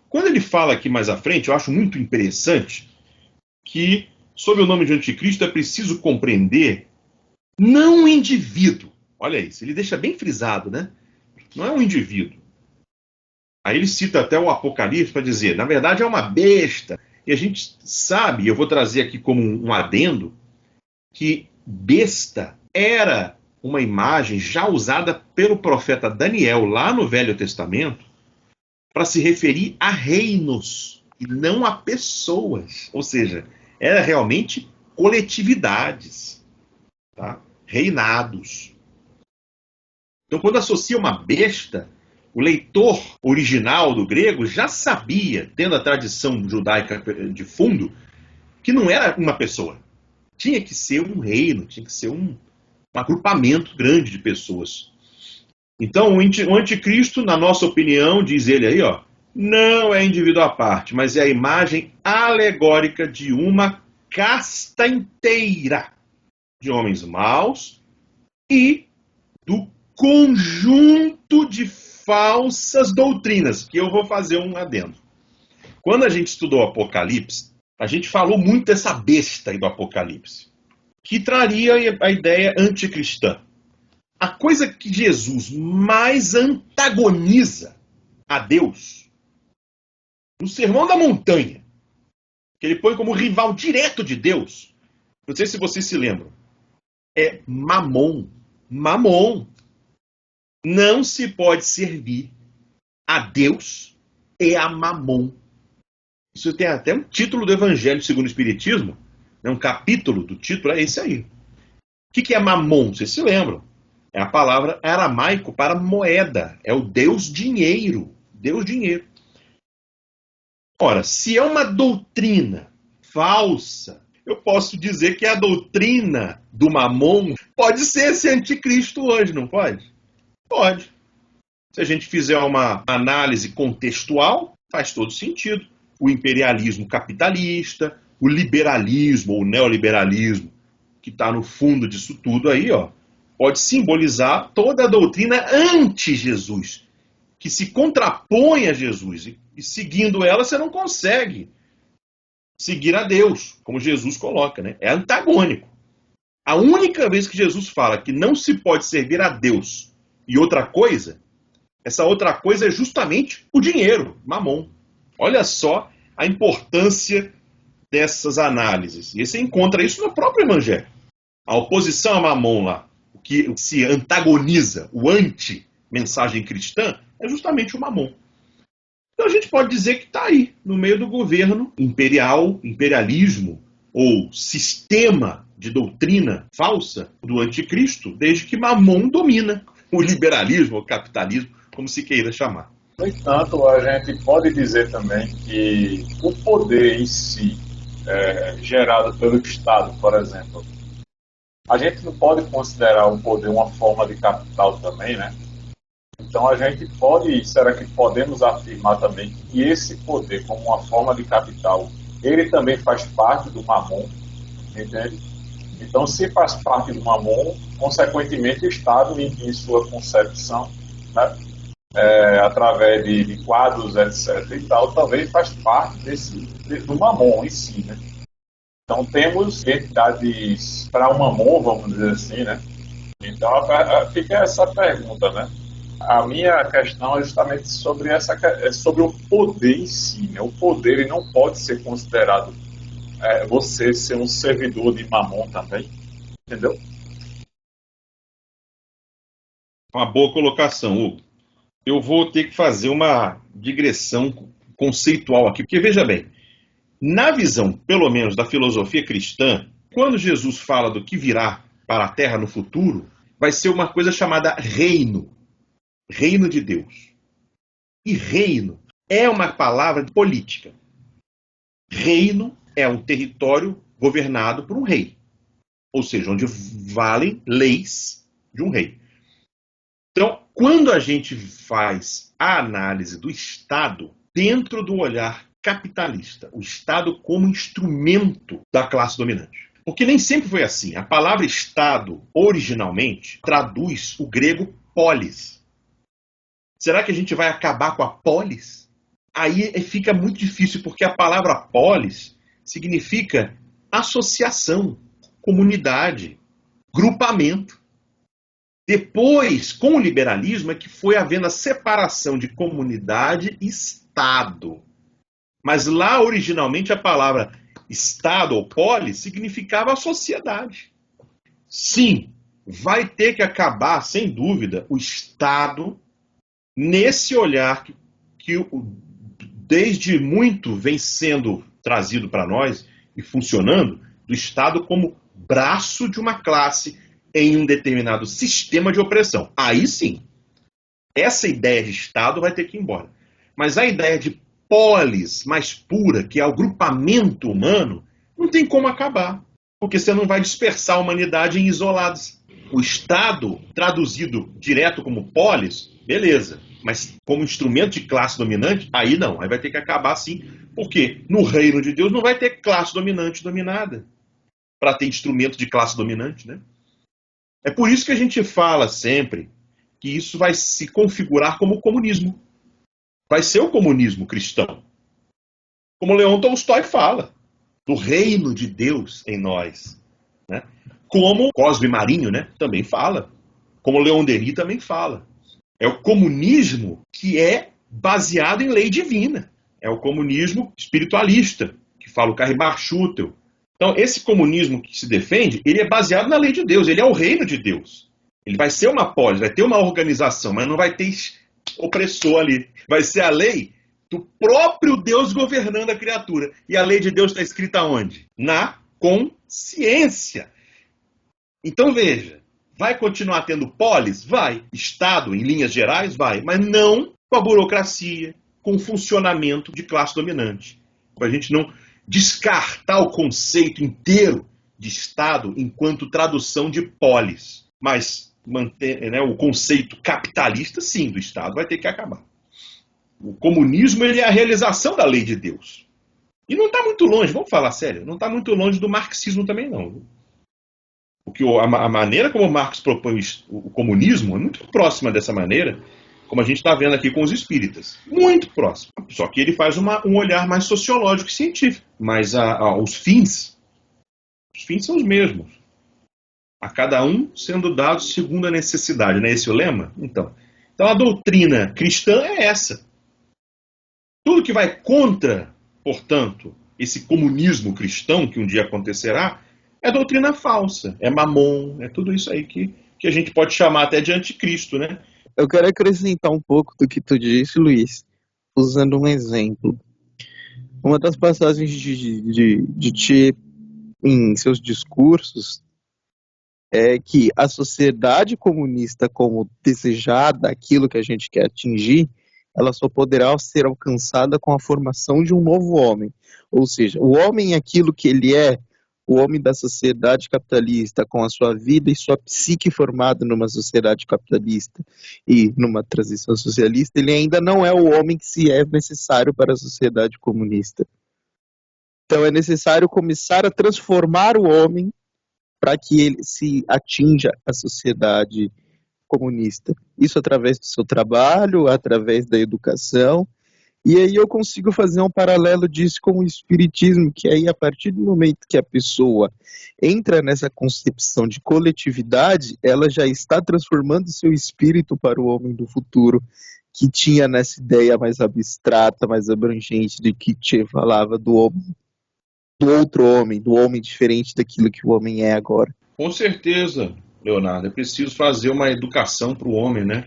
Quando ele fala aqui mais à frente, eu acho muito interessante que, sob o nome de anticristo, é preciso compreender não um indivíduo. Olha isso, ele deixa bem frisado, né? Não é um indivíduo. Aí ele cita até o Apocalipse para dizer, na verdade é uma besta. E a gente sabe, eu vou trazer aqui como um adendo, que besta era uma imagem já usada pelo profeta Daniel lá no Velho Testamento para se referir a reinos e não a pessoas. Ou seja, era realmente coletividades, tá? Reinados. Então, quando associa uma besta, o leitor original do grego já sabia, tendo a tradição judaica de fundo, que não era uma pessoa. Tinha que ser um reino, tinha que ser um agrupamento grande de pessoas. Então, o anticristo, na nossa opinião, diz ele aí, ó, não é indivíduo à parte, mas é a imagem alegórica de uma casta inteira de homens maus e do conjunto de falsas doutrinas, que eu vou fazer um adendo. Quando a gente estudou o Apocalipse, a gente falou muito dessa besta aí do Apocalipse, que traria a ideia anticristã. A coisa que Jesus mais antagoniza a Deus, no Sermão da Montanha, que ele põe como rival direto de Deus, não sei se vocês se lembram, é Mamon. Mamon. Não se pode servir a Deus e a Mamon. Isso tem até um título do Evangelho segundo o Espiritismo, né? Um capítulo do título é esse aí. O que é Mamon? Vocês se lembram? É a palavra aramaico para moeda. É o Deus dinheiro. Deus dinheiro. Ora, se é uma doutrina falsa, eu posso dizer que a doutrina do Mamon pode ser esse anticristo hoje, não pode? Pode. Se a gente fizer uma análise contextual, faz todo sentido. O imperialismo capitalista, o liberalismo ou neoliberalismo, que está no fundo disso tudo aí, ó, pode simbolizar toda a doutrina anti-Jesus, que se contrapõe a Jesus. E seguindo ela, você não consegue seguir a Deus, como Jesus coloca, né? É antagônico. A única vez que Jesus fala que não se pode servir a Deus e outra coisa, essa outra coisa é justamente o dinheiro, Mamon. Olha só a importância dessas análises. E você encontra isso no próprio Evangelho. A oposição a Mamon lá, o que se antagoniza, o anti-mensagem cristã, é justamente o Mamon. Então a gente pode dizer que está aí, no meio do governo imperial, imperialismo, ou sistema de doutrina falsa do anticristo, desde que Mamon domina o liberalismo, o capitalismo, como se queira chamar. No entanto, a gente pode dizer também que o poder em si, gerado pelo Estado, por exemplo, a gente não pode considerar o poder uma forma de capital também, né? Então a gente pode, será que podemos afirmar também que esse poder, como uma forma de capital, ele também faz parte do Mamon, entende? Então, se faz parte do Mamon, consequentemente o Estado, em sua concepção, né, através de quadros, etc. e tal, também faz parte do Mamon em si, né? Então, temos entidades para o Mamon, vamos dizer assim, né? Então, fica essa pergunta, né? A minha questão é justamente sobre o poder em si, né? O poder ele não pode ser considerado você ser um servidor de Mamon também, entendeu? Uma boa colocação, Hugo. Eu vou ter que fazer uma digressão conceitual aqui, porque veja bem, na visão, pelo menos, da filosofia cristã, quando Jesus fala do que virá para a Terra no futuro, vai ser uma coisa chamada reino. Reino de Deus. E reino é uma palavra política. Reino é um território governado por um rei. Ou seja, onde valem leis de um rei. Então, quando a gente faz a análise do Estado dentro do olhar capitalista, o Estado como instrumento da classe dominante. Porque nem sempre foi assim. A palavra Estado, originalmente, traduz o grego polis. Será que a gente vai acabar com a polis? aí fica muito difícil, porque a palavra polis significa associação, comunidade, grupamento. Depois, com o liberalismo, é que foi havendo a separação de comunidade e Estado. Mas lá, originalmente, a palavra Estado ou polis significava a sociedade. Sim, vai ter que acabar, sem dúvida, o Estado nesse olhar que desde muito vem sendo trazido para nós e funcionando, do Estado como braço de uma classe em um determinado sistema de opressão. Aí sim, essa ideia de Estado vai ter que ir embora. Mas a ideia de polis mais pura, que é o grupamento humano, não tem como acabar, porque você não vai dispersar a humanidade em isolados. O Estado, traduzido direto como polis, beleza, mas como instrumento de classe dominante, aí não, aí vai ter que acabar sim, porque no reino de Deus não vai ter classe dominante dominada para ter instrumento de classe dominante, né? É por isso que a gente fala sempre que isso vai se configurar como o comunismo. Vai ser o comunismo cristão. Como Leon Tolstói fala, do reino de Deus em nós, né? Como Cosme Marinho, né, também fala. Como Leon Denis também fala. É o comunismo que é baseado em lei divina. É o comunismo espiritualista, que fala o Karl Barchutel. Então, esse comunismo que se defende, ele é baseado na lei de Deus, ele é o reino de Deus. Ele vai ser uma polis, vai ter uma organização, mas não vai ter opressor ali. Vai ser a lei do próprio Deus governando a criatura. E a lei de Deus está escrita onde? Na consciência. Então, veja, vai continuar tendo polis? Vai. Estado, em linhas gerais? Vai. Mas não com a burocracia, com o funcionamento de classe dominante. Para a gente não descartar o conceito inteiro de Estado enquanto tradução de polis. Mas manter, né, o conceito capitalista, sim, do Estado vai ter que acabar. O comunismo, ele é a realização da lei de Deus. E não está muito longe, vamos falar sério, não está muito longe do marxismo também não. Porque a maneira como Marx propõe o comunismo é muito próxima dessa maneira, como a gente está vendo aqui com os espíritas. Muito próximo. Só que ele faz um olhar mais sociológico e científico. Mas os fins são os mesmos. A cada um sendo dado segundo a necessidade. Não é esse o lema? Então a doutrina cristã é essa. Tudo que vai contra, portanto, esse comunismo cristão que um dia acontecerá, é doutrina falsa, é mamon, é tudo isso aí que a gente pode chamar até de anticristo, né? Eu quero acrescentar um pouco do que tu disse, Luiz, usando um exemplo. Uma das passagens de Tchê em seus discursos é que a sociedade comunista, como desejada, aquilo que a gente quer atingir, ela só poderá ser alcançada com a formação de um novo homem. Ou seja, o homem é aquilo que ele é, o homem da sociedade capitalista, com a sua vida e sua psique formada numa sociedade capitalista e numa transição socialista, ele ainda não é o homem que se é necessário para a sociedade comunista. Então é necessário começar a transformar o homem para que ele se atinja a sociedade comunista. Isso através do seu trabalho, através da educação. E aí eu consigo fazer um paralelo disso com o espiritismo, que aí a partir do momento que a pessoa entra nessa concepção de coletividade, ela já está transformando seu espírito para o homem do futuro, que tinha nessa ideia mais abstrata, mais abrangente de que Tchê falava do homem, do outro homem, do homem diferente daquilo que o homem é agora. Com certeza, Leonardo, é preciso fazer uma educação para o homem, né,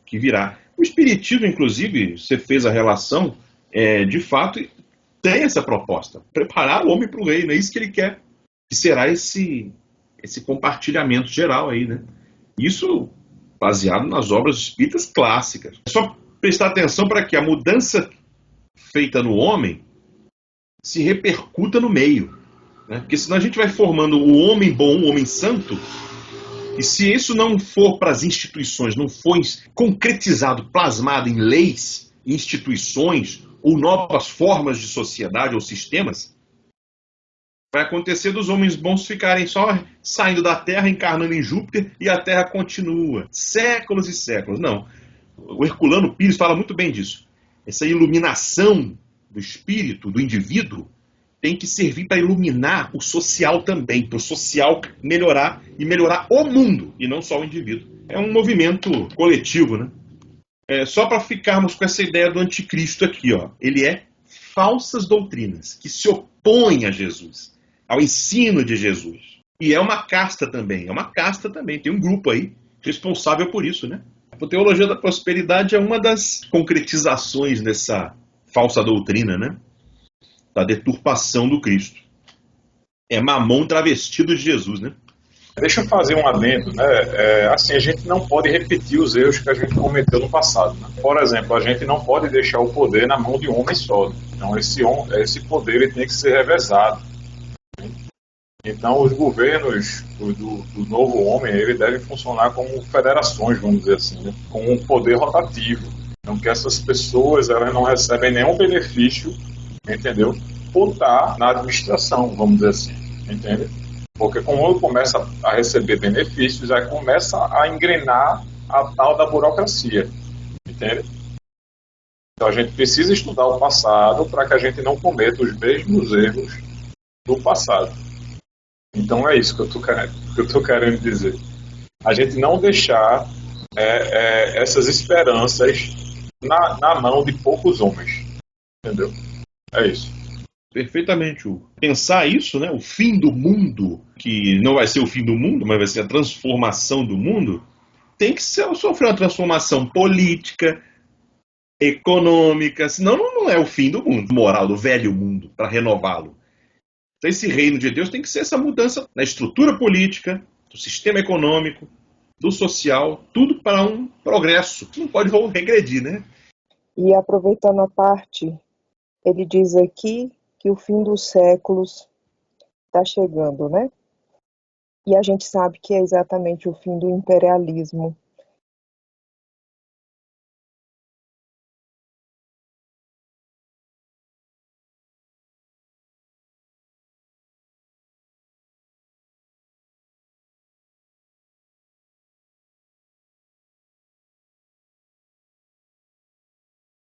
que virá. O espiritismo, inclusive, você fez a relação, de fato, tem essa proposta. Preparar o homem para o reino, é isso que ele quer. Que será esse compartilhamento geral aí, né? Isso baseado nas obras espíritas clássicas. É só prestar atenção para que a mudança feita no homem se repercuta no meio, né? Porque senão a gente vai formando o homem bom, o homem santo. E se isso não for para as instituições, não for concretizado, plasmado em leis, instituições ou novas formas de sociedade ou sistemas, vai acontecer dos homens bons ficarem só saindo da Terra, encarnando em Júpiter, e a Terra continua. Séculos e séculos. Não. O Herculano Pires fala muito bem disso. essa iluminação do espírito, do indivíduo, tem que servir para iluminar o social também, para o social melhorar e melhorar o mundo, e não só o indivíduo. É um movimento coletivo, né? Só para ficarmos com essa ideia do anticristo aqui, ó. Ele é falsas doutrinas, que se opõem a Jesus, ao ensino de Jesus. E é uma casta também, tem um grupo aí responsável por isso, né? A teologia da prosperidade é uma das concretizações dessa falsa doutrina, né? Da deturpação do Cristo. É Mamon travestido de Jesus, né? Deixa eu fazer um adendo, né? Assim, a gente não pode repetir os erros que a gente cometeu no passado, né? Por exemplo, a gente não pode deixar o poder na mão de um homem só. Então, esse poder ele tem que ser revezado. Então, os governos do novo homem, ele devem funcionar como federações, vamos dizer assim, né? Com um poder rotativo. Então, que essas pessoas elas não recebem nenhum benefício, entendeu? Por estar na administração, vamos dizer assim, entende? Porque quando começa a receber benefícios, aí começa a engrenar a tal da burocracia, entende? Então, a gente precisa estudar o passado para que a gente não cometa os mesmos erros do passado. Então é isso que eu estou querendo dizer. A gente não deixar essas esperanças na mão de poucos homens. Entendeu? É isso. Perfeitamente, Hugo. Pensar isso, né? O fim do mundo, que não vai ser o fim do mundo, mas vai ser a transformação do mundo, tem que sofrer uma transformação política, econômica, senão não é o fim do mundo, moral, do velho mundo, para renová-lo. Então, esse reino de Deus tem que ser essa mudança na estrutura política, do sistema econômico, do social, tudo para um progresso que não pode regredir, né? E aproveitando a parte, ele diz aqui que o fim dos séculos está chegando, né? E a gente sabe que é exatamente o fim do imperialismo